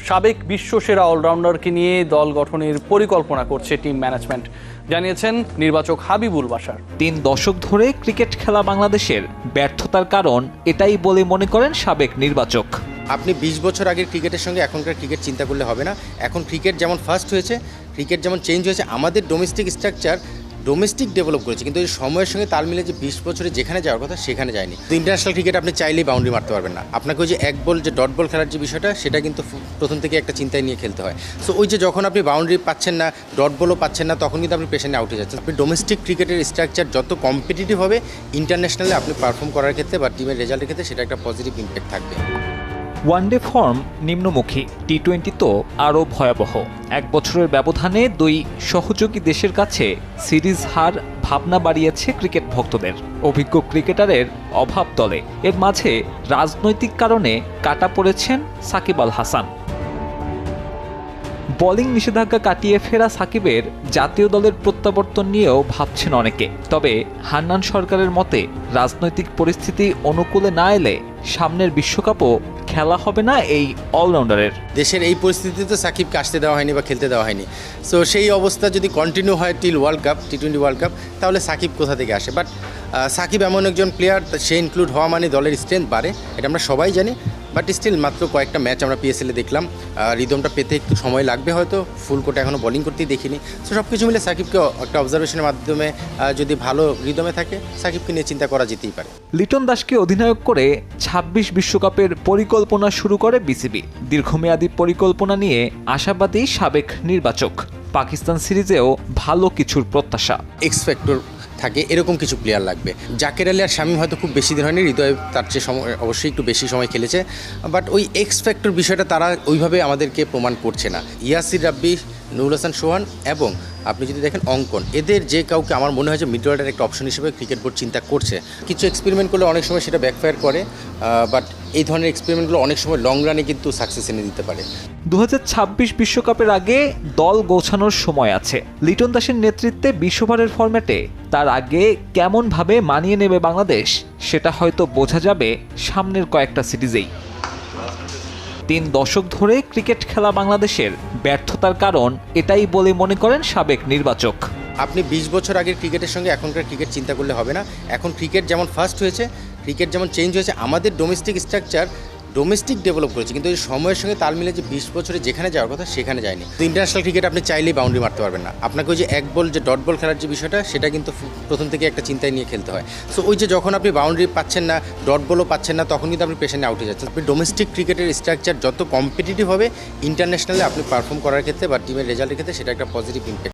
সাবেক বিশ্বসেরা অলরাউন্ডারকে নিয়ে দল গঠনের পরিকল্পনা করছে টিম ম্যানেজমেন্ট, জানিয়েছেন নির্বাচক হাবিবুল বাশার। 3 দশক ধরে ক্রিকেট খেলা বাংলাদেশের ব্যর্থতার কারণ এটাই বলে মনে করেন সাবেক নির্বাচক। আপনি 20 বছর আগের ক্রিকেটের সঙ্গে এখনকার ক্রিকেট চিন্তা করলে হবে না। এখন ক্রিকেট যেমন ফার্স্ট হয়েছে, ক্রিকেট যেমন চেঞ্জ হয়েছে, আমাদের ডোমেস্টিক স্ট্রাকচার ডোমেস্টিক ডেভেলপ করেছে, কিন্তু এই সময়ের সঙ্গে তাল মিলে যে 20 বছরে যেখানে যাওয়ার কথা সেখানে যায়নি। তো ইন্টারন্যাশনাল ক্রিকেট আপনি চাইলেই বাউন্ডারি মারতে পারবেন না। আপনাকে ওই যে এক বল যে ডট বল খেলার যে বিষয়টা, সেটা কিন্তু প্রথম থেকে একটা চিন্তায় নিয়ে খেলতে হয়। সো ওই যে যখন আপনি বাউন্ডারি পাচ্ছেন না, ডট বলও পাচ্ছেন না, তখন কিন্তু আপনি পেশেন্টে আউটে যাচ্ছেন। আপনি ডোমেস্টিক ক্রিকেটের স্ট্রাকচার যত কম্পিটিটিভ হবে, ইন্টারন্যাশনালে আপনি পারফর্ম করার ক্ষেত্রে বা টিমের রেজাল্টের ক্ষেত্রে সেটা একটা পজিটিভ ইম্প্যাক্ট থাকবে। ওয়ানডে ফর্ম নিম্নমুখী, টি-20 তো আরও ভয়াবহ। 1 বছরের ব্যবধানে 2 সহযোগী দেশের কাছে সিরিজ হার ভাবনা বাড়িয়েছে ক্রিকেট ভক্তদের। অভিজ্ঞ ক্রিকেটারের অভাব দলে, এর মাঝে রাজনৈতিক কারণে কাটা পড়েছেন সাকিব আল হাসান। বোলিং নিষেধাজ্ঞা কাটিয়ে ফেরা সাকিবের জাতীয় দলের প্রত্যাবর্তন নিয়েও ভাবছেন অনেকে। তবে হান্নান সরকারের মতে রাজনৈতিক পরিস্থিতি অনুকূলে না এলে সামনের বিশ্বকাপও খেলা হবে না এই অলরাউন্ডারের। দেশের এই পরিস্থিতিতে সাকিবকে আসতে দেওয়া হয়নি বা খেলতে দেওয়া হয়নি। সো সেই অবস্থা যদি কন্টিনিউ হয় টিল ওয়ার্ল্ড কাপ, টি-20 ওয়ার্ল্ড কাপ, তাহলে সাকিব কোথা থেকে আসে? বাট সাকিব এমন একজন প্লেয়ার, সে ইনক্লুড হওয়া মানে দলের স্ট্রেংথ বাড়ে, এটা আমরা সবাই জানি। বাট স্টিল মাত্র কয়েকটা ম্যাচ আমরা পিএসএলে দেখলাম, রিদমটা পেতে একটু সময় লাগবে হয়তো, ফুল কোর্টে এখনও বোলিং করতেই দেখিনি। সো সব কিছু মিলে সাকিবকে একটা অবজারভেশনের মাধ্যমে যদি ভালো রিদমে থাকে, সাকিবকে নিয়ে চিন্তা করা যেতেই পারে। লিটন দাসকে অধিনায়ক করে 26 বিশ্বকাপের পরিকল্পনা শুরু করে বিসিবি। দীর্ঘমেয়াদী পরিকল্পনা নিয়ে আশাবাদী সাবেক নির্বাচক। পাকিস্তান সিরিজেও ভালো কিছুর প্রত্যাশা। এক্স ফ্যাক্টর থাকে এরকম কিছু প্লেয়ার লাগবে। জাকের আলী আর শামীম হয়তো খুব বেশি দিন হয়নি, হৃদয় তার চেয়ে অবশ্যই একটু বেশি সময় খেলেছে, বাট ওই এক্স ফ্যাক্টর বিষয়টা তারা ওইভাবে আমাদেরকে প্রমাণ করছে না। ইয়াসির রাব্বি, নুরুল হাসান সোহান এবং আপনি যদি দেখেন অঙ্কন, এদের যে কাউকে আমার মনে হয় যে মিডল অর্ডারের একটা অপশন হিসেবে ক্রিকেট বোর্ড চিন্তা করছে। কিছু এক্সপেরিমেন্ট করলে অনেক সময় সেটা ব্যাকফায়ার করে, বাট এই ধরনের এক্সপেরিমেন্টগুলো অনেক সময় লং রানে কিন্তু সাকসেস এনে দিতে পারে। 2026 বিশ্বকাপের আগে দল গোছানোর সময় আছে। লিটন দাসের নেতৃত্বে 20 ওভারের ফরম্যাটে তার আগে কেমনভাবে মানিয়ে নেবে বাংলাদেশ, সেটা হয়তো বোঝা যাবে সামনের কয়েকটা সিরিজেই। 3 দশক ধরে ক্রিকেট খেলা বাংলাদেশের ব্যর্থতার কারণ এটাই বলে মনে করেন সাবেক নির্বাচক। আপনি 20 বছর আগের ক্রিকেটের সঙ্গে এখনকার ক্রিকেট চিন্তা করলে হবে না। এখন ক্রিকেট যেমন ফার্স্ট হয়েছে, ক্রিকেট যেমন চেঞ্জ হয়েছে, আমাদের ডোমেস্টিক স্ট্রাকচার ডোমেস্টিক ডেভেলপ করেছে, কিন্তু এই সময়ের সঙ্গে তাল মিলে যে 20 বছরে যেখানে যাওয়ার কথা সেখানে যায়নি। তো ইন্টারন্যাশনাল ক্রিকেট আপনি চাইলেই বাউন্ডারি মারতে পারবেন না। আপনাকে ওই যে এক বল যে ডট বল খেলার যে বিষয়টা, সেটা কিন্তু প্রথম থেকে একটা চিন্তায় নিয়ে খেলতে হয়। সো ওই যে যখন আপনি বাউন্ডারি পাচ্ছেন না, ডট বলও পাচ্ছেন না, তখন কিন্তু আপনি পেশেন্টে আউটে যাচ্ছেন। আপনি ডোমেস্টিক ক্রিকেটের স্ট্রাকচার যত কম্পিটিটিভ হবে, ইন্টারন্যাশনালে আপনি পারফর্ম করার ক্ষেত্রে বা টিমের রেজাল্টের ক্ষেত্রে সেটা একটা পজিটিভ ইম্প্যাক্ট